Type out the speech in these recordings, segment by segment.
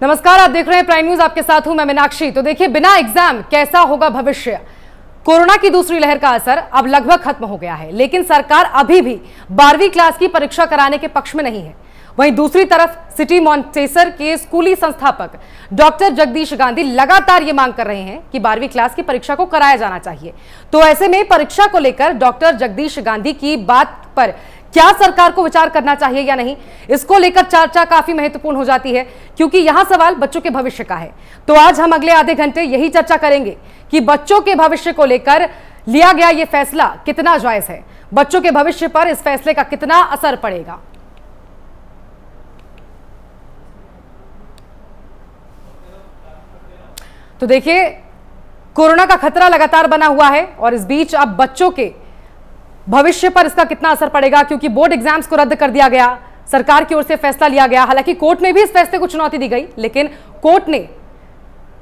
नमस्कार, आप देख रहे हैं प्राइम न्यूज। आपके साथ हूं मैं मीनाक्षी। तो देखिए, बिना एग्जाम कैसा होगा भविष्य। कोरोना की दूसरी लहर का असर अब लगभग खत्म हो गया है, लेकिन सरकार अभी भी 12वीं क्लास की परीक्षा कराने के पक्ष में नहीं है। वहीं दूसरी तरफ सिटी मॉन्टेसर के स्कूली संस्थापक डॉक्टर जगदीश गांधी लगातार ये मांग कर रहे हैं कि 12वीं क्लास की परीक्षा को कराया जाना चाहिए। तो ऐसे में परीक्षा को लेकर डॉक्टर जगदीश गांधी की बात पर क्या सरकार को विचार करना चाहिए या नहीं, इसको लेकर चर्चा काफी महत्वपूर्ण हो जाती है, क्योंकि यहां सवाल बच्चों के भविष्य का है। तो आज हम अगले आधे घंटे यही चर्चा करेंगे कि बच्चों के भविष्य को लेकर लिया गया यह फैसला कितना जायज है, बच्चों के भविष्य पर इस फैसले का कितना असर पड़ेगा। तो देखिए, कोरोना का खतरा लगातार बना हुआ है और इस बीच अब बच्चों के भविष्य पर इसका कितना असर पड़ेगा, क्योंकि बोर्ड एग्जाम्स को रद्द कर दिया गया, सरकार की ओर से फैसला लिया गया। हालांकि कोर्ट में भी इस फैसले को चुनौती दी गई, लेकिन कोर्ट ने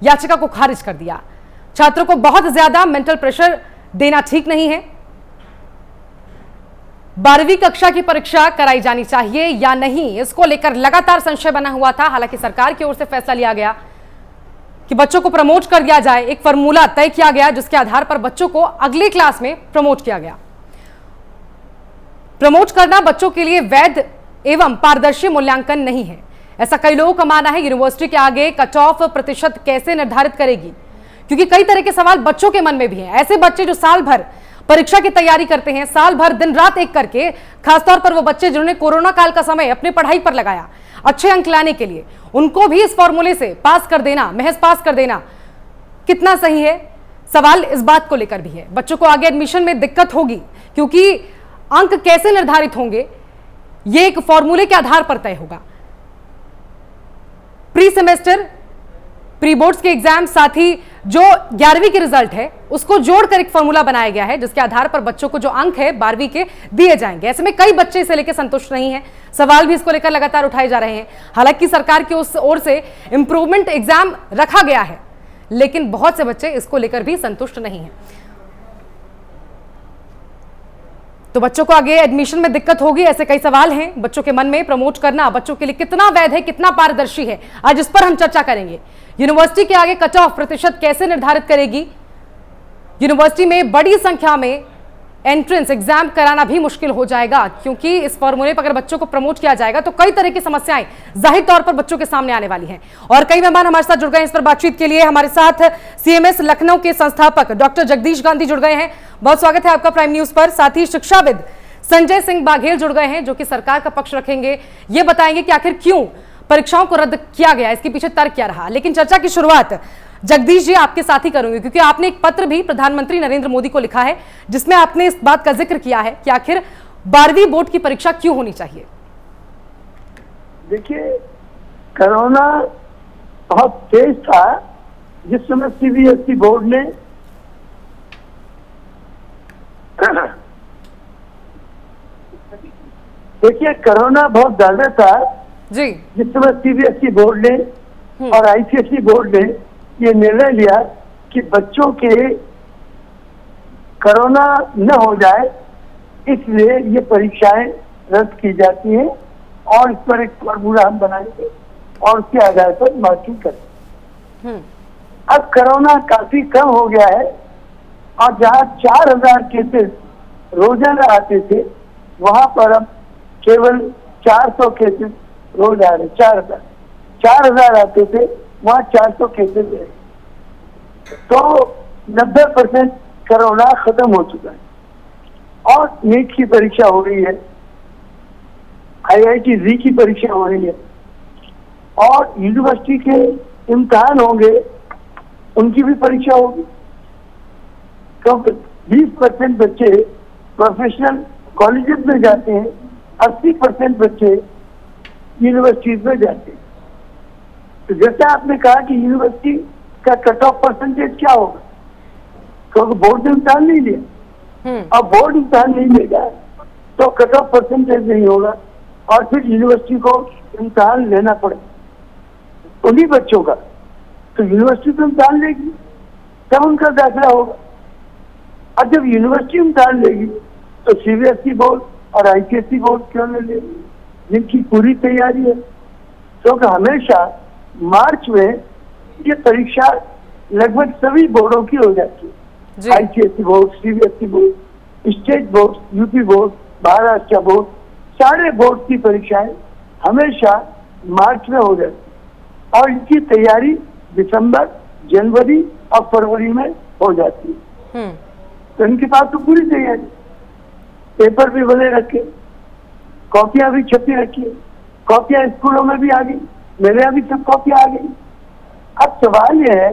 याचिका को खारिज कर दिया। छात्रों को बहुत ज्यादा मेंटल प्रेशर देना ठीक नहीं है। 12वीं कक्षा की परीक्षा कराई जानी चाहिए या नहीं, इसको लेकर लगातार संशय बना हुआ था। हालांकि सरकार की ओर से फैसला लिया गया कि बच्चों को प्रमोट कर दिया जाए। एक फॉर्मूला तय किया गया जिसके आधार पर बच्चों को अगली क्लास में प्रमोट किया गया। प्रमोट करना बच्चों के लिए वैध एवं पारदर्शी मूल्यांकन नहीं है, ऐसा कई लोगों का मानना है। यूनिवर्सिटी के आगे कट ऑफ प्रतिशत कैसे निर्धारित करेगी, क्योंकि कई तरह के सवाल बच्चों के मन में भी हैं। ऐसे बच्चे जो साल भर परीक्षा की तैयारी करते हैं, साल भर दिन रात एक करके, खासतौर पर वो बच्चे जिन्होंने कोरोना काल का समय अपनी पढ़ाई पर लगाया अच्छे अंक लाने के लिए, उनको भी इस फॉर्मूले से पास कर देना, महज पास कर देना कितना सही है। सवाल इस बात को लेकर भी है। बच्चों को आगे एडमिशन में दिक्कत होगी, क्योंकि अंक कैसे निर्धारित होंगे यह एक फॉर्मूले के आधार पर तय होगा। प्री सेमेस्टर, प्री बोर्ड्स के एग्जाम, साथ ही जो 11वीं के रिजल्ट है उसको जोड़कर एक फॉर्मूला बनाया गया है, जिसके आधार पर बच्चों को जो अंक है 12वीं के दिए जाएंगे। ऐसे में कई बच्चे इसे लेकर संतुष्ट नहीं हैं, सवाल भी इसको लेकर लगातार उठाए जा रहे हैं। हालांकि सरकार की ओर से इंप्रूवमेंट एग्जाम रखा गया है, लेकिन बहुत से बच्चे इसको लेकर भी संतुष्ट नहीं हैं। तो बच्चों को आगे एडमिशन में दिक्कत होगी, ऐसे कई सवाल हैं बच्चों के मन में। प्रमोट करना बच्चों के लिए कितना वैध है, कितना पारदर्शी है, आज इस पर हम चर्चा करेंगे। यूनिवर्सिटी के आगे कट ऑफ प्रतिशत कैसे निर्धारित करेगी, यूनिवर्सिटी में बड़ी संख्या में एंट्रेंस एग्जाम कराना भी मुश्किल हो जाएगा, क्योंकि इस फॉर्मूले पर अगर बच्चों को प्रमोट किया जाएगा तो कई तरह की समस्याएं जाहिर तौर पर बच्चों के सामने आने वाली हैं। और कई मेहमान हमारे साथ जुड़ गए हैं इस पर बातचीत के लिए। हमारे साथ सीएमएस लखनऊ के संस्थापक डॉक्टर जगदीश गांधी जुड़ गए हैं, बहुत स्वागत है आपका प्राइम न्यूज पर। साथ ही शिक्षाविद संजय सिंह बाघेल जुड़ गए हैं, जो कि सरकार का पक्ष रखेंगे, ये बताएंगे कि आखिर क्यों परीक्षाओं को रद्द किया गया, इसके पीछे तर्क क्या रहा। लेकिन चर्चा की शुरुआत जगदीश जी आपके साथ ही करूंगी, क्योंकि आपने एक पत्र भी प्रधानमंत्री नरेंद्र मोदी को लिखा है, जिसमें आपने इस बात का जिक्र किया है कि आखिर 12वीं बोर्ड की परीक्षा क्यों होनी चाहिए। देखिए, कोरोना बहुत तेज था, जिस समय सीबीएसई बोर्ड ने देखिए कोरोना बहुत ज्यादा था जी, जिस समय सीबीएसई बोर्ड ने और आईसीएसई बोर्ड ने ये निर्णय लिया कि बच्चों के कोरोना न हो जाए, इसलिए ये परीक्षाएं रद्द की जाती हैं और इस पर एक फॉर्मूला हम बनाएंगे और उसके आधार पर मार्किंग करेंगे। अब कोरोना काफी कम हो गया है और जहाँ 4000 केसेस रोजाना आते थे, वहां पर अब केवल 400 केसेस रोज आ रहे। 4000 आते थे, वहाँ 400 केसेस है, तो 90% कोरोना खत्म हो चुका है। और नीट की परीक्षा हो रही है, IIT जी की परीक्षा हो रही है, और यूनिवर्सिटी के इम्तिहान होंगे, उनकी भी परीक्षा होगी। क्योंकि 20% बच्चे प्रोफेशनल कॉलेजेस में जाते हैं, 80% बच्चे यूनिवर्सिटीज में जाते हैं। तो जैसे आपने कहा कि यूनिवर्सिटी का कट ऑफ परसेंटेज क्या होगा, क्योंकि बोर्ड ने इम्तिहान नहीं लिया, अब बोर्ड इम्तिहान नहीं लेगा तो कट ऑफ परसेंटेज नहीं होगा और फिर यूनिवर्सिटी को इम्तिहान लेना पड़ेगा उन्हीं बच्चों का। तो यूनिवर्सिटी तो इम्तिहान लेगी, तब उनका दाखिला होगा। अब जब यूनिवर्सिटी इम्तिहान लेगी तो सीबीएसई बोर्ड और आईसीएसई बोर्ड क्यों नहीं लेगी, जिनकी पूरी तैयारी है। क्योंकि हमेशा मार्च में ये परीक्षा लगभग सभी बोर्डों की हो जाती जी। है। ICSE board, CBSE board, state board, UP board, Maharashtra board, सारे बोर्ड की परीक्षाएं हमेशा मार्च में हो जाती है और इनकी तैयारी दिसंबर, जनवरी और फरवरी में हो जाती है। तो इनके पास तो पूरी तैयारी, पेपर भी बने रखे, कॉपियां भी छपी रखी, कॉपियां स्कूलों में भी आ गई, मेरे यहाँ भी सब कॉपियां आ गई। अब सवाल यह है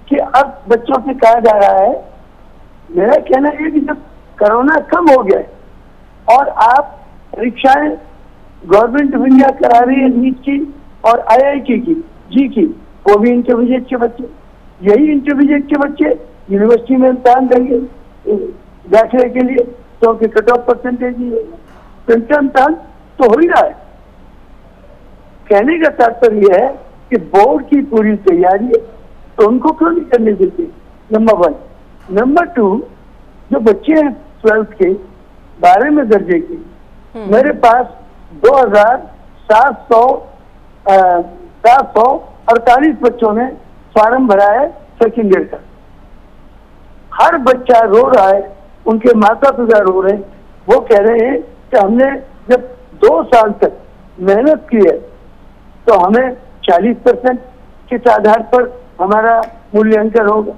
कि अब बच्चों से कहा जा रहा है, मेरा कहना है कि जब कोरोना कम हो गया है और आप परीक्षाएं गवर्नमेंट ऑफ इंडिया करा रही है नीट की और IIT की, जी की, वो भी इंटरमीडिएट के बच्चे, यही इंटरमीडिएट के बच्चे यूनिवर्सिटी में इम्तहान देंगे दाखिले के लिए, तो कट ऑफ परसेंटेज ही होगा, तो इनका इम्तहान तो हो ही रहा है। कहने का तात्पर्य है कि बोर्ड की पूरी तैयारी है, तो उनको क्यों नहीं करने देते, नंबर 1। नंबर 2, जो बच्चे हैं 12th के 12वें दर्जे के, मेरे पास 748 बच्चों ने फॉर्म भरा है सेकेंड ईयर का। हर बच्चा रो रहा है, उनके माता पिता रो रहे हैं, वो कह रहे हैं कि हमने जब 2 साल तक मेहनत की है तो हमें 40% किस आधार पर हमारा मूल्यांकन होगा,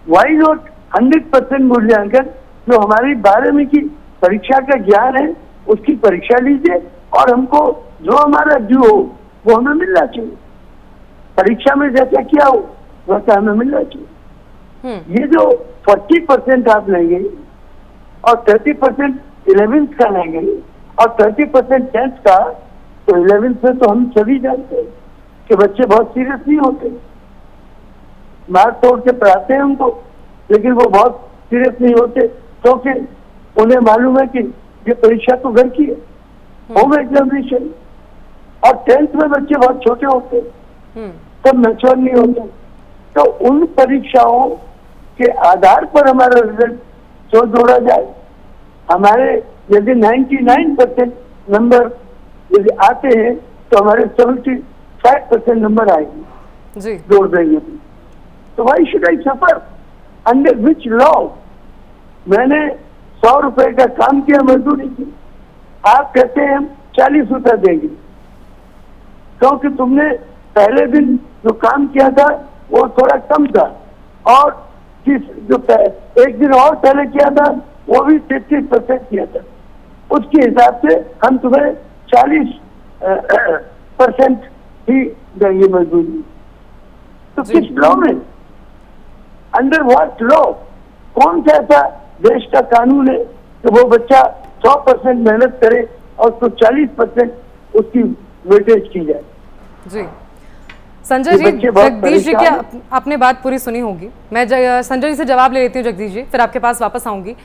वाई नॉट 100% मूल्यांकन। जो हमारी 12वीं की परीक्षा का ज्ञान है उसकी परीक्षा लीजिए और हमको जो हमारा ड्यू हो वो हमें मिलना चाहिए, परीक्षा में जैसा किया हो वैसा हमें मिलना चाहिए। ये जो 40% आप लेंगे और 30% 11th का लेंगे और 30% 10th का, तो 11th में तो हम सभी जानते हैं कि बच्चे बहुत सीरियस नहीं होते, मार तोड़ के पढ़ाते हैं उनको, लेकिन वो बहुत सीरियस नहीं होते क्योंकि उन्हें मालूम है कि ये परीक्षा तो घर की है, होम एग्जामिनेशन। और 10th में बच्चे बहुत छोटे होते हैं, तब मैच्योर नहीं होते, तो उन परीक्षाओं के आधार पर हमारा रिजल्ट जो जोड़ा जाए, हमारे यदि 99% नंबर यदि आते हैं तो हमारे 75% नंबर आएंगे जी, जोड़ देंगे। तो why should I suffer, under which law? मैंने 100 रुपए का काम किया, मजदूरी की, आप कहते हैं हम 40 रुपए देंगे क्योंकि तुमने पहले दिन जो काम किया था वो थोड़ा कम था और जो एक दिन और पहले किया था वो भी 33% किया था, उसके हिसाब से हम तुम्हें 40% ही देंगे मजदूरी। तो किस लॉ में, अंडर व्हाट लॉ? कौन सा ऐसा देश का कानून है कि वो बच्चा 100% मेहनत करे और उसको 40% उसकी वेटेज की जाए? जी संजय जी, जगदीश जी की आपने बात पूरी सुनी होगी, मैं संजय जी से जवाब ले लेती हूँ। जगदीश जी, फिर आपके पास वापस आऊंगी।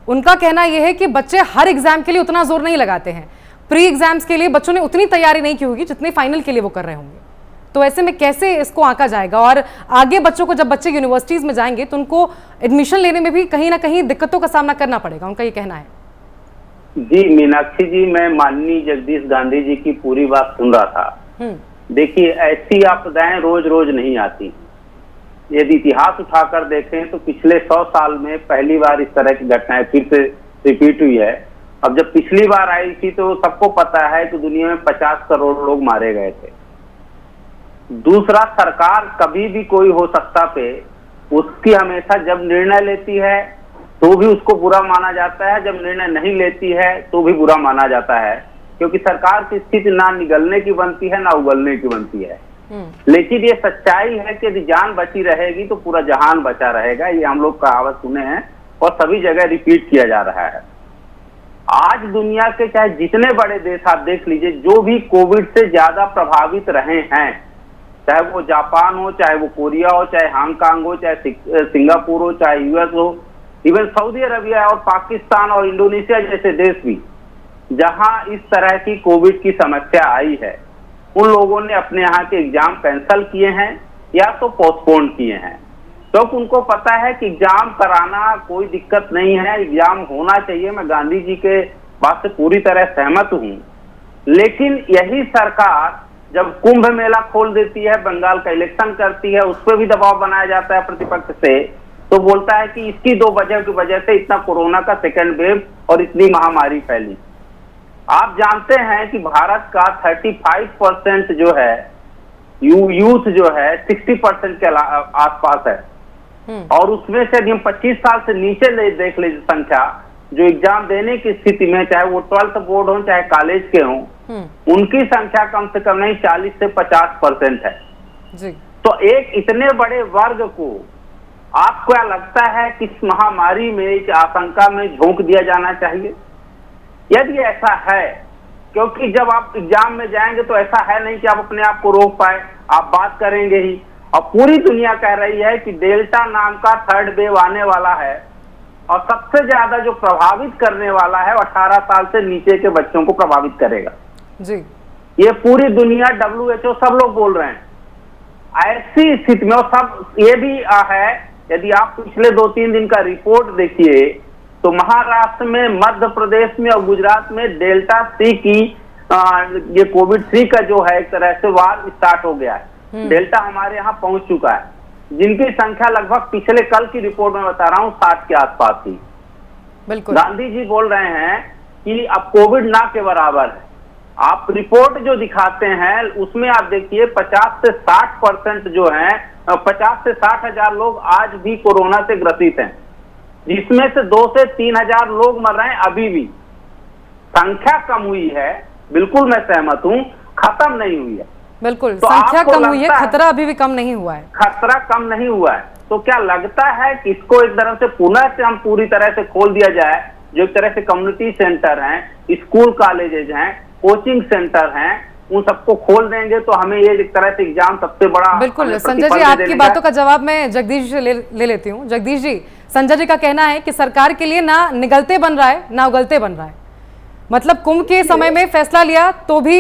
उनका कहना यह है कि बच्चे हर एग्जाम के लिए उतना जोर नहीं लगाते हैं, प्री एग्जाम्स के लिए बच्चों ने उतनी तैयारी नहीं की होगी जितनी फाइनल के लिए वो कर रहे होंगे, तो ऐसे में कैसे इसको आंका जाएगा? और आगे बच्चों को, जब बच्चे यूनिवर्सिटीज में जाएंगे तो उनको एडमिशन लेने में भी कहीं ना कहीं दिक्कतों का सामना करना पड़ेगा, उनका ये कहना है। जी मीनाक्षी जी, मैं माननीय जगदीश गांधी जी की पूरी बात सुन रहा था। देखिए, ऐसी आपदाएं रोज रोज नहीं आती। यदि इतिहास उठाकर देखें तो पिछले 100 साल में पहली बार इस तरह की घटनाएं फिर से रिपीट हुई है। अब जब पिछली बार आई थी तो सबको पता है कि दुनिया में 50 करोड़ लोग मारे गए थे। दूसरा, सरकार कभी भी कोई हो सत्ता पे, उसकी हमेशा जब निर्णय लेती है तो भी उसको बुरा माना जाता है, जब निर्णय नहीं लेती है तो भी बुरा माना जाता है, क्योंकि सरकार की स्थिति ना निगलने की बनती है ना उगलने की बनती है। लेकिन ये सच्चाई है कि यदि जान बची रहेगी तो पूरा जहान बचा रहेगा, ये हम लोग कहावत सुने हैं और सभी जगह रिपीट किया जा रहा है। आज दुनिया के चाहे जितने बड़े देश आप देख लीजिए, जो भी कोविड से ज्यादा प्रभावित रहे हैं, चाहे वो जापान हो, चाहे वो कोरिया हो, चाहे हांगकांग हो, चाहे सिंगापुर हो, चाहे US हो, इवन सऊदी अरबिया और पाकिस्तान और इंडोनेशिया जैसे देश भी, जहां इस तरह की कोविड की समस्या आई है, उन लोगों ने अपने यहाँ के एग्जाम कैंसिल किए हैं या तो पोस्टपोन किए हैं, क्योंकि उनको पता है कि एग्जाम कराना कोई दिक्कत नहीं है, एग्जाम होना चाहिए। मैं गांधी जी के बात से पूरी तरह सहमत हूँ, लेकिन यही सरकार जब कुंभ मेला खोल देती है, बंगाल का इलेक्शन करती है, उस पर भी दबाव बनाया जाता है प्रतिपक्ष से, तो बोलता है कि इसकी दो वजह की वजह से इतना कोरोना का सेकेंड वेव और इतनी महामारी फैली। आप जानते हैं कि भारत का 35% जो है यूथ जो है 60% के आसपास है, और उसमें से यदि हम 25 साल से नीचे देख ले संख्या जो एग्जाम देने की स्थिति में, चाहे वो 12th बोर्ड हो चाहे कॉलेज के हों, उनकी संख्या कम से कम नहीं 40 से 50% है जी। तो एक इतने बड़े वर्ग को आपको क्या लगता है कि इस महामारी में इस आशंका में झोंक दिया जाना चाहिए? यदि ऐसा है, क्योंकि जब आप एग्जाम में जाएंगे तो ऐसा है नहीं कि आप अपने आप को रोक पाए, आप बात करेंगे ही। और पूरी दुनिया कह रही है कि डेल्टा नाम का थर्ड वेव आने वाला है, और सबसे ज्यादा जो प्रभावित करने वाला है 18 साल से नीचे के बच्चों को प्रभावित करेगा जी। ये पूरी दुनिया, WHO सब लोग बोल रहे हैं। ऐसी स्थिति में, और सब ये भी है, यदि आप पिछले 2-3 दिन का रिपोर्ट देखिए तो महाराष्ट्र में, मध्य प्रदेश में और गुजरात में डेल्टा सी की ये कोविड-3 का जो है एक तरह से वार स्टार्ट हो गया है। डेल्टा हमारे यहाँ पहुंच चुका है, जिनकी संख्या लगभग पिछले कल की रिपोर्ट में बता रहा हूँ 60 के आसपास थी। बिल्कुल गांधी जी बोल रहे हैं कि अब कोविड ना के बराबर है। आप रिपोर्ट जो दिखाते हैं उसमें आप देखिए 50 से 60% जो है, 50 से 60 हजार लोग आज भी कोरोना से ग्रसित हैं, जिसमें से 2 से 3 हजार लोग मर रहे हैं अभी भी। संख्या कम हुई है, बिल्कुल मैं सहमत हूं, खत्म नहीं हुई है। बिल्कुल, तो संख्या कम हुई है, खतरा अभी भी कम नहीं हुआ है। खतरा कम नहीं हुआ है, तो क्या लगता है कि इसको एक तरह से पुनः से हम पूरी तरह से खोल दिया जाए, जो एक तरह से कम्युनिटी सेंटर हैं, स्कूल कॉलेजेज हैं, कोचिंग सेंटर हैं, उन सबको खोल देंगे तो हमें ये एक तरह से एग्जाम सबसे बड़ा। बिल्कुल संजय जी, आपकी बातों का जवाब मैं जगदीश जी ले लेती हूँ। जगदीश जी, संजय जी का कहना है कि सरकार के लिए ना निगलते बन रहा है ना उगलते बन रहा है। मतलब कुंभ के समय में फैसला लिया तो भी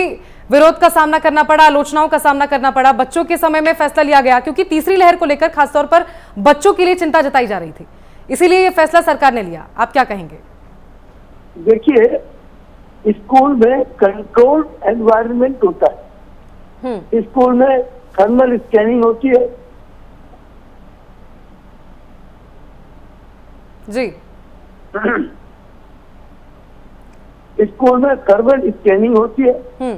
विरोध का सामना करना पड़ा, आलोचनाओं का सामना करना पड़ा। बच्चों के समय में फैसला लिया गया क्योंकि तीसरी लहर को लेकर खासतौर पर बच्चों के लिए चिंता जताई जा रही थी, इसीलिए ये फैसला सरकार ने लिया। आप क्या कहेंगे? देखिए, स्कूल में कंट्रोल एनवायरनमेंट होता है। स्कूल में थर्मल स्कैनिंग होती है जी। स्कूल में थर्मल स्कैनिंग होती है,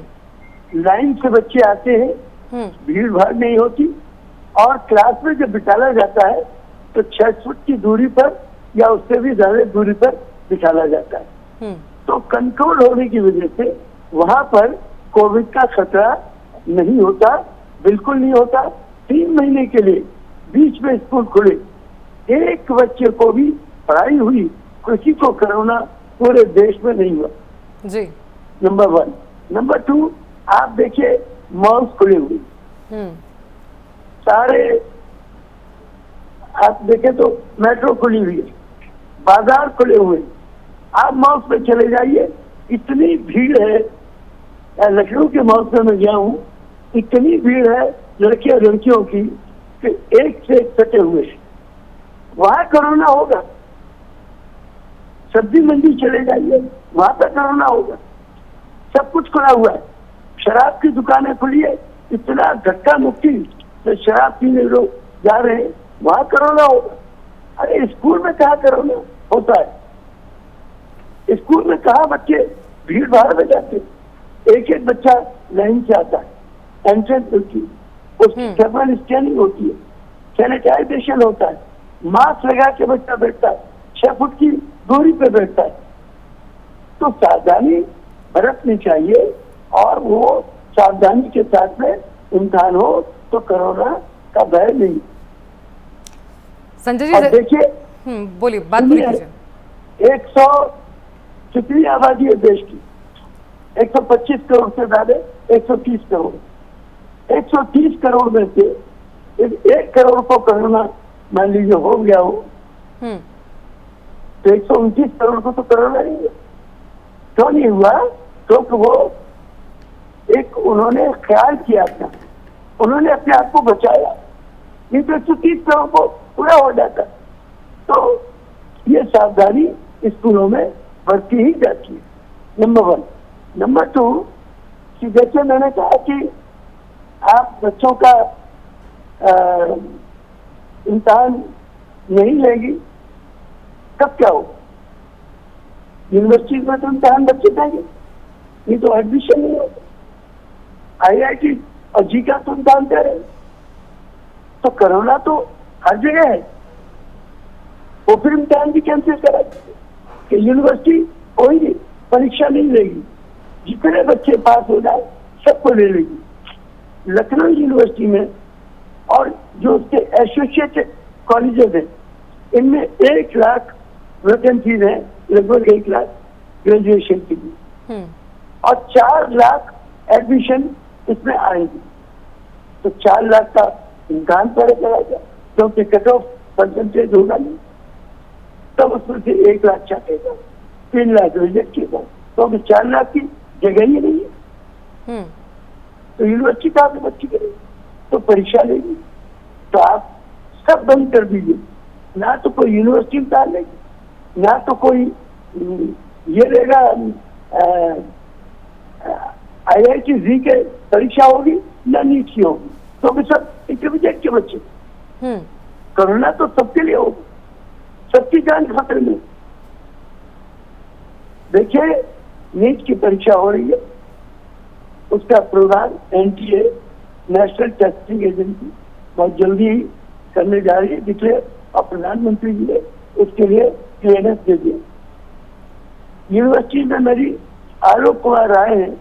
लाइन से बच्चे आते हैं, भीड़ भाड़ नहीं होती, और क्लास में जब बिठाया जाता है तो 6 फुट की दूरी पर या उससे भी ज्यादा दूरी पर बिठाया जाता है। तो कंट्रोल होने की वजह से वहां पर कोविड का खतरा नहीं होता, बिल्कुल नहीं होता। 3 महीने के लिए बीच में स्कूल खुले, एक बच्चे को भी पढ़ाई हुई, किसी को कोरोना पूरे देश में नहीं हुआ जी। नंबर 1। नंबर 2, आप देखिए मॉल्स खुले हुए, सारे आप देखें तो मेट्रो खुली हुई है, बाजार खुले हुए। आप मॉल्स में चले जाइए, इतनी भीड़ है। लखनऊ के मॉल्स में मैं गया हूँ, इतनी भीड़ है लड़के और लड़कियों की कि एक से एक सटे हुए हैं। वहां कोरोना होगा। सब्जी मंडी चले जाइए, वहां पर कोरोना होगा। सब कुछ खुला हुआ है, शराब की दुकानें खुली है, इतना धक्का मुक्की तो शराब पीने लोग जा रहे हैं, वहां कोरोना होगा। अरे स्कूल में कहाँ कोरोना होता है? स्कूल में कहाँ बच्चे भीड़ भाड़ में जाते? एक एक बच्चा लाइन से आता है, एंट्रेंस होती है, उसकी थर्मल स्कैनिंग होती है, सैनिटाइजेशन होता है, मास्क लगा के बच्चा बैठता है, 6 फुट की दूरी पे बैठता है। तो सावधानी बरतनी चाहिए, और वो सावधानी के साथ में इम्तिहान हो तो कोरोना का भय नहीं। संजय जी देखिए, बोलिए, बात पूरी कीजिए। 100 कितनी आबादी है देश की? 125 करोड़ से ज्यादा, 130 करोड़। 130 करोड़ में से 1 करोड़ को कोरोना मान लीजिए हो गया हो, तो 129 करोड़ को तो कोरोना नहीं है। क्यों नहीं हुआ? क्योंकि वो एक उन्होंने ख्याल किया था, उन्होंने अपने आप को बचाया, नहीं तो 130 करोड़ को पूरा हो जाता। तो ये सावधानी स्कूलों में बरती ही जाती है, नंबर 1। नंबर 2, कि जैसे मैंने कहा कि आप बच्चों का इम्तिहान नहीं लेगी, तब क्या हो? यूनिवर्सिटी में तो इम्तिहान बच्चे देंगे, नहीं तो एडमिशन नहीं होगा। IIT और जी का तो इम्तिहान दे रहे, तो कोरोना तो हर जगह है, वो फिर इम्तिहान भी कैंसिल करा कि यूनिवर्सिटी कोई नहीं परीक्षा नहीं लेगी, जितने बच्चे पास हो जाए सबको ले लेगी। लखनऊ यूनिवर्सिटी में और जो उसके एसोसिएटेड कॉलेजेस हैं, इनमें 1 लाख वैकेंसीज हैं, लगभग 1 लाख ग्रेजुएशन के लिए, और 4 लाख एडमिशन इसमें आएंगे। तो 4 लाख का इम्तिहान पर चलाएगा, क्योंकि कट ऑफ परसेंटेज होगा नहीं, तब उसमें से 1 लाख छाटेगा, 3 लाख रिजेक्ट किएगा, क्योंकि 4 लाख की जगह ही नहीं है। तो यूनिवर्सिटी कहाँ से बच्ची करेगी? तो परीक्षा लेगी। तो आप सब बंद कर दीजिए, ना तो कोई यूनिवर्सिटी इम्तिहान लेगी, ना तो कोई ये लेगा IIT जी के परीक्षा होगी, ना नीट की होगी, तो सब इंटरमीडिएट के बच्चे। कोरोना तो सबके लिए होगा, सबकी जान खतरे में। देखिए, नीट की परीक्षा हो रही है, उसका program NTA national testing agency बहुत जल्दी ही करने जा रही है, डिक्लेयर, और प्रधानमंत्री जी ने उसके लिए क्लियरेंस दे दिया। यूनिवर्सिटी में मेरी आलोक कुमार राय हैं,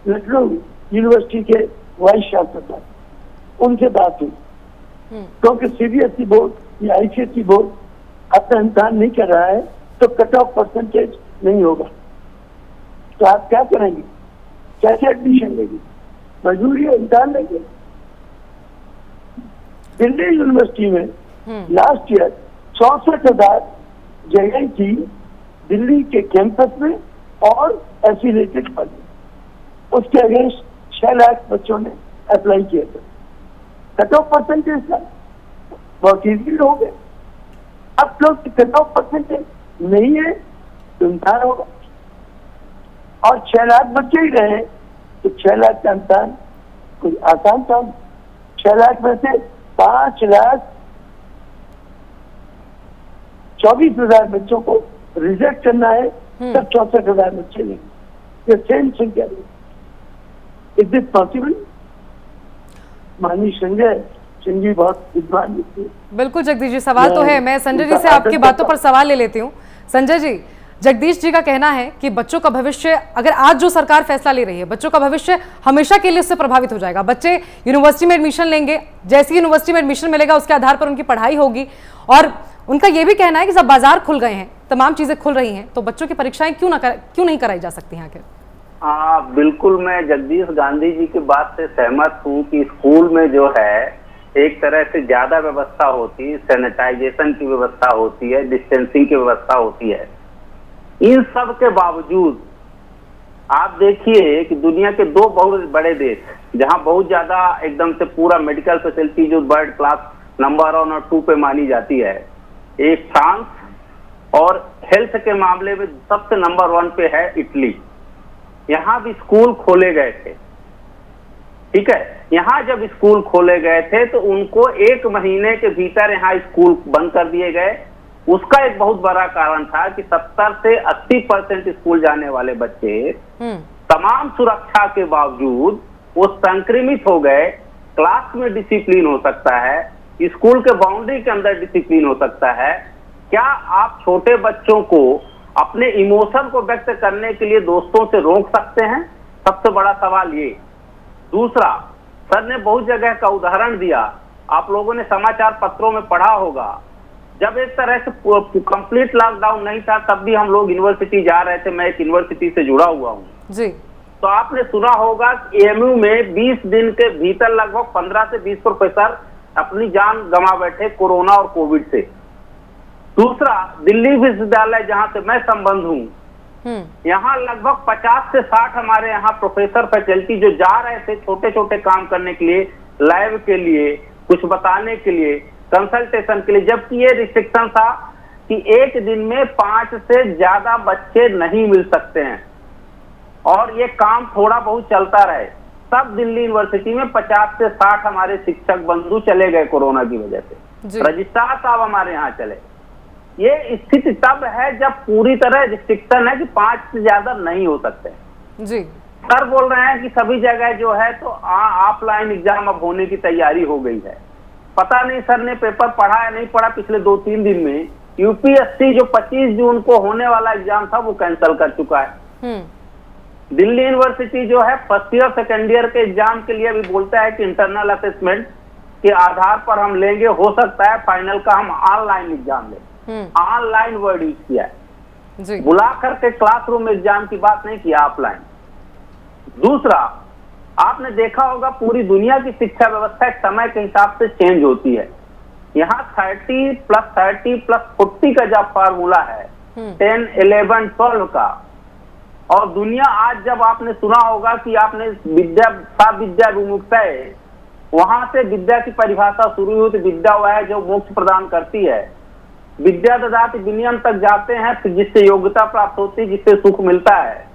लखनऊ यूनिवर्सिटी के वाइस चांसलर, उनसे बात हुई, क्योंकि CBSE बोर्ड या ICSE बोर्ड अपना इम्तिहान नहीं कर रहा है, तो कट ऑफ परसेंटेज नहीं होगा। तो आप क्या करेंगे? कैसे एडमिशन लेंगे? मजबूरी है, इम्तिहान लेंगे। दिल्ली यूनिवर्सिटी में लास्ट ईयर 64,000 जगह थी दिल्ली के कैंपस में और एफिलिएटेड पद, उसके अगेंस्ट 6 लाख बच्चों ने अप्लाई किया था। कट ऑफ परसेंटेज था बहुत इजी हो गया। अब लोग कट ऑफ परसेंटेज नहीं है तो इम्तिहान होगा, और 6 लाख बच्चे ही रहे, तो 6 लाख का इम्तिहान कोई आसान काम। 6 लाख में से 5,24,000 बच्चों को रिजेक्ट करना है, तब 64,000 बच्चे लेंगे। ये सेम संख्या है। Is it possible? माननीय संजय बहुत विद्वान व्यक्ति। बिल्कुल जगदीश जी, सवाल तो है। मैं संजय जी से आपकी बातों पर सवाल ले लेती हूँ। संजय जी, जगदीश जी का कहना है कि बच्चों का भविष्य, अगर आज जो सरकार फैसला ले रही है, बच्चों का भविष्य हमेशा के लिए उससे प्रभावित हो जाएगा। बच्चे यूनिवर्सिटी में एडमिशन लेंगे, जैसी यूनिवर्सिटी में एडमिशन मिलेगा उसके आधार पर उनकी पढ़ाई होगी। और उनका यह भी कहना है कि जब बाजार खुल गए हैं, तमाम चीजें खुल रही हैं, तो बच्चों की परीक्षाएं क्यों नहीं कराई जा सकती हैं आखिर? बिल्कुल, मैं जगदीश गांधी जी की बात से सहमत हूँ कि स्कूल में जो है एक तरह से ज्यादा व्यवस्था होती है, सैनिटाइजेशन की व्यवस्था होती है, डिस्टेंसिंग की व्यवस्था होती है। इन सब के बावजूद आप देखिए कि दुनिया के 2 बहुत बड़े देश जहां बहुत ज्यादा एकदम से पूरा मेडिकल फैसिलिटी जो वर्ल्ड क्लास नंबर 1 और 2 पे मानी जाती है, एक फ्रांस, और हेल्थ के मामले में सबसे नंबर 1 पे है इटली। यहाँ भी स्कूल खोले गए थे, ठीक है। यहाँ जब स्कूल खोले गए थे तो उनको 1 महीने के भीतर यहाँ स्कूल बंद कर दिए गए। उसका एक बहुत बड़ा कारण था कि 70 से 80% स्कूल जाने वाले बच्चे तमाम सुरक्षा के बावजूद वो संक्रमित हो गए। क्लास में डिसिप्लिन हो सकता है, स्कूल के बाउंड्री के अंदर डिसिप्लिन हो सकता है। क्या आप छोटे बच्चों को अपने इमोशन को व्यक्त करने के लिए दोस्तों से रोक सकते हैं? सबसे बड़ा सवाल ये। दूसरा, सर ने बहुत जगह का उदाहरण दिया, आप लोगों ने समाचार पत्रों में पढ़ा होगा, जब एक तरह से कंप्लीट लॉकडाउन नहीं था तब भी हम लोग यूनिवर्सिटी जा रहे थे। मैं एक यूनिवर्सिटी से जुड़ा हुआ हूँ जी। तो आपने सुना होगा कि AMU में 20 दिन के भीतर लगभग 15 से 20 प्रोफेसर अपनी जान गंवा बैठे कोरोना और कोविड से। दूसरा, दिल्ली विश्वविद्यालय जहां से मैं संबंध हूँ, यहाँ लगभग 50 से 60 हमारे यहाँ प्रोफेसर फैकल्टी जो जा रहे थे छोटे छोटे काम करने के लिए, लैब के लिए, कुछ बताने के लिए, कंसल्टेशन के लिए, जबकि ये रिस्ट्रिक्शन था कि एक दिन में 5 से ज्यादा बच्चे नहीं मिल सकते हैं। और ये काम थोड़ा बहुत चलता रहे। सब दिल्ली यूनिवर्सिटी में 50 से 60 हमारे शिक्षक बंधु चले गए कोरोना की वजह से, रजिस्ट्रार साहब हमारे यहाँ चले। ये स्थिति तब है जब पूरी तरह रिस्ट्रिक्शन है कि 5 से ज्यादा नहीं हो सकते जी। सर बोल रहे हैं कि सभी जगह जो है तो ऑफलाइन एग्जाम अब होने की तैयारी हो गई है। पता नहीं सर ने पेपर पढ़ा या नहीं पढ़ा, पिछले 2-3 दिन में यूपीएससी जो 25 जून को होने वाला एग्जाम था वो कैंसिल कर चुका है। दिल्ली यूनिवर्सिटी जो है फर्स्ट ईयर सेकेंड ईयर के एग्जाम के लिए भी बोलता है कि इंटरनल असेसमेंट के आधार पर हम लेंगे, हो सकता है फाइनल का हम ऑनलाइन एग्जाम लें। ऑनलाइन वर्ड यूज किया है, बुला करके क्लासरूम एग्जाम की बात नहीं किया, ऑफलाइन। दूसरा, आपने देखा होगा पूरी दुनिया की शिक्षा व्यवस्था एक समय के हिसाब से चेंज होती है। यहाँ 30 + 30 + 40 का जब फार्मूला है 10, 11, 12 का, और दुनिया आज जब आपने सुना होगा कि आपने विद्या विमुक्ता है, वहां से विद्या की परिभाषा शुरू हुई, तो विद्या वह है जो मोक्ष प्रदान करती है। विद्या ददाति विनयम तक जाते हैं, तो जिससे योग्यता प्राप्त होती है, जिससे सुख मिलता है।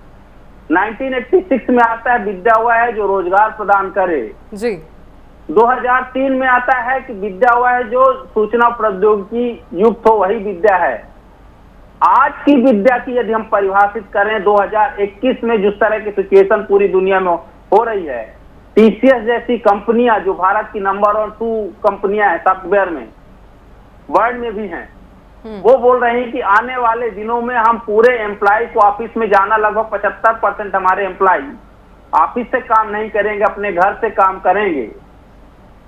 1986 में आता है विद्या वह है जो रोजगार प्रदान करे जी। 2003 में आता है कि विद्या वह है जो सूचना प्रौद्योगिकी युक्त हो, वही विद्या है। आज की विद्या की यदि हम परिभाषित करें 2021 में जिस तरह की सिचुएशन पूरी दुनिया में हो रही है, टीसीएस जैसी कंपनियां जो भारत की नंबर 2 कंपनियां हैं सॉफ्टवेयर में, वर्ल्ड में भी हैं, वो बोल रहे हैं कि आने वाले दिनों में हम पूरे एम्प्लॉय को ऑफिस में जाना, लगभग 75% हमारे एम्प्लॉय ऑफिस से काम नहीं करेंगे, अपने घर से काम करेंगे।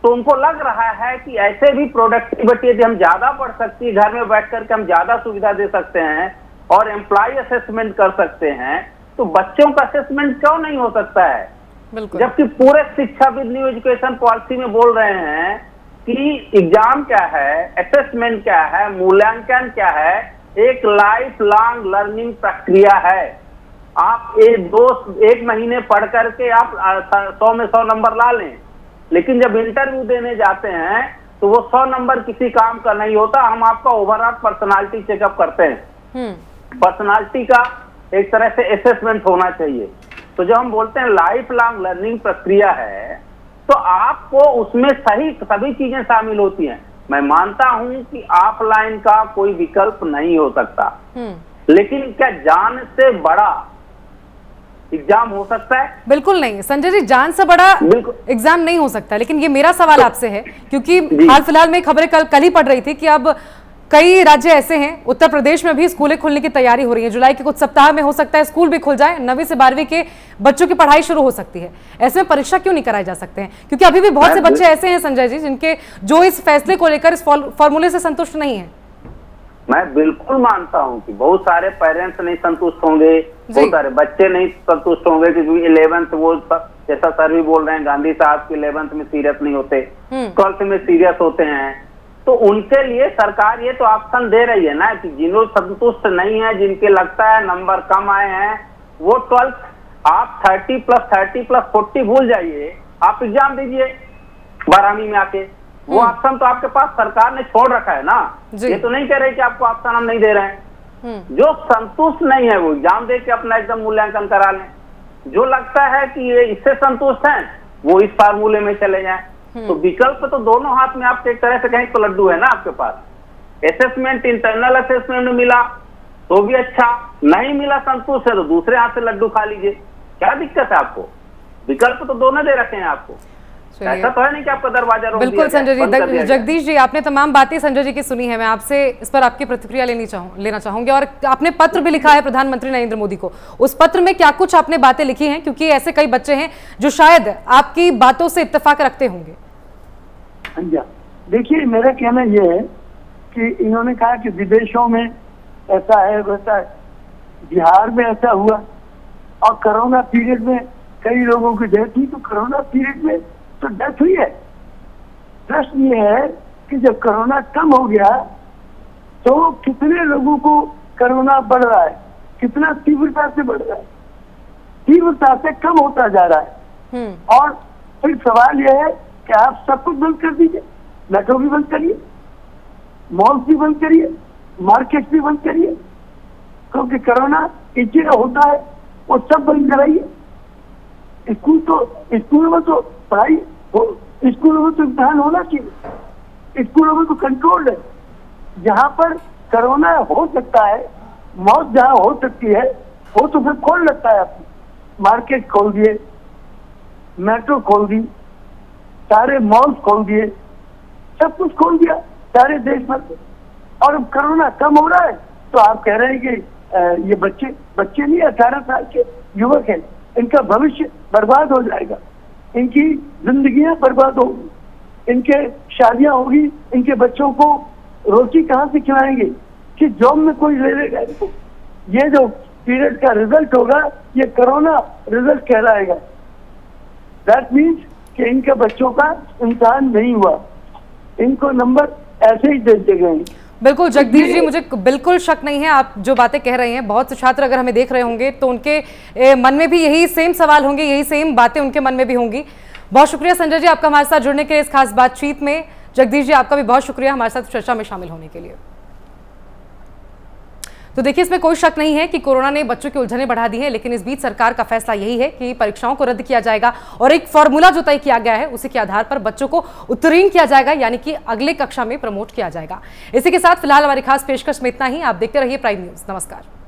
तो उनको लग रहा है कि ऐसे भी प्रोडक्टिविटी यदि हम ज्यादा बढ़ सकती है, घर में बैठ करके हम ज्यादा सुविधा दे सकते हैं और एम्प्लॉय असेसमेंट कर सकते हैं, तो बच्चों का असेसमेंट क्यों नहीं हो सकता है? जबकि पूरे शिक्षाविद न्यू एजुकेशन पॉलिसी में बोल रहे हैं कि एग्जाम क्या है, असेसमेंट क्या है, मूल्यांकन क्या है, एक लाइफ लॉन्ग लर्निंग प्रक्रिया है। आप एक महीने पढ़ करके आप 100 में 100 नंबर ला लें, लेकिन जब इंटरव्यू देने जाते हैं तो वो 100 नंबर किसी काम का नहीं होता। हम आपका ओवरऑल पर्सनालिटी चेकअप करते हैं, पर्सनालिटी का एक तरह से असेसमेंट होना चाहिए। तो जब हम बोलते हैं लाइफ लॉन्ग लर्निंग प्रक्रिया है, तो आपको उसमें सभी चीजें शामिल होती हैं। मैं मानता हूं कि ऑफलाइन का कोई विकल्प नहीं हो सकता, लेकिन क्या जान से बड़ा एग्जाम हो सकता है? बिल्कुल नहीं संजय जी, जान से बड़ा एग्जाम नहीं हो सकता। लेकिन ये मेरा सवाल आपसे है, क्योंकि हाल फिलहाल में खबरें कल ही पढ़ रही थी कि अब कई राज्य ऐसे हैं, उत्तर प्रदेश में भी स्कूलें खुलने की तैयारी हो रही है। जुलाई के कुछ सप्ताह में हो सकता है स्कूल भी खुल जाए, 9वीं से 12वीं के बच्चों की पढ़ाई शुरू हो सकती है। ऐसे में परीक्षा क्यों नहीं कराई जा सकते हैं? क्योंकि अभी भी बहुत से बच्चे ऐसे हैं संजय जी जिनके जो इस फैसले को लेकर इस फॉर्मूले से संतुष्ट नहीं है। मैं बिल्कुल मानता हूं कि बहुत सारे पेरेंट्स नहीं संतुष्ट होंगे, बहुत सारे बच्चे नहीं संतुष्ट होंगे, क्योंकि 11th वो जैसा सर भी बोल रहे हैं, गांधी साहब की 11th में सीरियस नहीं होते, 12th में सीरियस होते हैं। तो उनके लिए सरकार ये तो ऑप्शन दे रही है ना कि जिन्हों संतुष्ट नहीं है, जिनके लगता है नंबर कम आए हैं, वो 12th आप 30 + 30 + 40 भूल जाइए, आप एग्जाम दीजिए 12वीं में आके। वो ऑप्शन तो आपके पास सरकार ने छोड़ रखा है ना, ये तो नहीं कह रहे कि आपको ऑप्शन हम नहीं दे रहे हैं। जो संतुष्ट नहीं है वो एग्जाम दे के अपना एकदम मूल्यांकन करा लें, जो लगता है कि ये इससे संतुष्ट है वो इस फार्मूले में चले जाएं। तो विकल्प तो दोनों हाथ में आपके एक तरह से कहीं तो लड्डू है ना आपके पास। असेसमेंट इंटरनल असेसमेंट में मिला तो भी अच्छा, नहीं मिला संतुष्ट है तो दूसरे हाथ से लड्डू खा लीजिए, क्या दिक्कत है आपको? विकल्प तो दोनों दे रखे हैं आपको, ऐसा तो है नहीं कि आपका दरवाजा रोक दिया। बिल्कुल संजय जी, जगदीश जी आपने तमाम बातें संजय जी की सुनी है, मैं आपसे इस पर आपकी प्रतिक्रिया लेना चाहूंगी। और आपने पत्र भी लिखा है प्रधानमंत्री नरेंद्र मोदी को, उस पत्र में क्या कुछ आपने बातें लिखी हैं? क्योंकि ऐसे कई बच्चे हैं जो शायद आपकी बातों से इत्तेफाक रखते होंगे। देखिए, मेरा कहना यह है कि इन्होंने कहा कि विदेशों में ऐसा है वैसा है, बिहार में ऐसा हुआ, और कोरोना पीरियड में कई लोगों की डेथ हुई। तो कोरोना पीरियड में तो डेथ हुई है। प्रश्न ये है कि जब कोरोना कम हो गया तो कितने लोगों को कोरोना बढ़ रहा है, कितना तीव्रता से बढ़ रहा है, तीव्रता से कम होता जा रहा है। और फिर सवाल यह है कि आप सब कुछ बंद कर दीजिए, मेट्रो भी बंद करिए, मॉल भी बंद करिए, मार्केट भी बंद करिए, क्योंकि कोरोना एक जगह होता है वो सब बंद कराइए। स्कूल में तो पढ़ाई हो, स्कूलों में तो इम्तिहान होना चाहिए, स्कूलों में तो कंट्रोल है। जहाँ पर कोरोना हो सकता है, मौत जहाँ हो सकती है, वो तो फिर खोल लगता है। आपने मार्केट खोल दिए, मेट्रो खोल दी, सारे मॉल खोल दिए, सब कुछ खोल दिया सारे देश भर में, और अब कोरोना कम हो रहा है तो आप कह रहे हैं कि ये बच्चे नहीं, 18 साल के युवक हैं, इनका भविष्य बर्बाद हो जाएगा, इनकी जिंदगियां बर्बाद होगी, इनके शादियां होगी, इनके बच्चों को रोटी कहाँ से खिलाएंगे, कि जॉब में कोई ले लेगा इनको। ये जो पीरियड का रिजल्ट होगा ये कोरोना रिजल्ट कहलाएगा। दैट मीन्स कि इनके बच्चों का इम्तिहान नहीं हुआ, इनको नंबर ऐसे ही दे दिए गए। बिल्कुल जगदीश जी, मुझे बिल्कुल शक नहीं है आप जो बातें कह रहे हैं। बहुत से छात्र अगर हमें देख रहे होंगे तो उनके मन में भी यही सेम सवाल होंगे, यही सेम बातें उनके मन में भी होंगी। बहुत शुक्रिया संजय जी आपका हमारे साथ जुड़ने के लिए इस खास बातचीत में। जगदीश जी आपका भी बहुत शुक्रिया हमारे साथ चर्चा में शामिल होने के लिए। तो देखिए, इसमें कोई शक नहीं है कि कोरोना ने बच्चों की उलझनें बढ़ा दी हैं, लेकिन इस बीच सरकार का फैसला यही है कि परीक्षाओं को रद्द किया जाएगा और एक फॉर्मूला जो तय किया गया है उसी के आधार पर बच्चों को उत्तीर्ण किया जाएगा, यानी कि अगले कक्षा में प्रमोट किया जाएगा। इसी के साथ फिलहाल हमारी खास पेशकश में इतना ही। आप देखते रहिए प्राइम न्यूज। नमस्कार।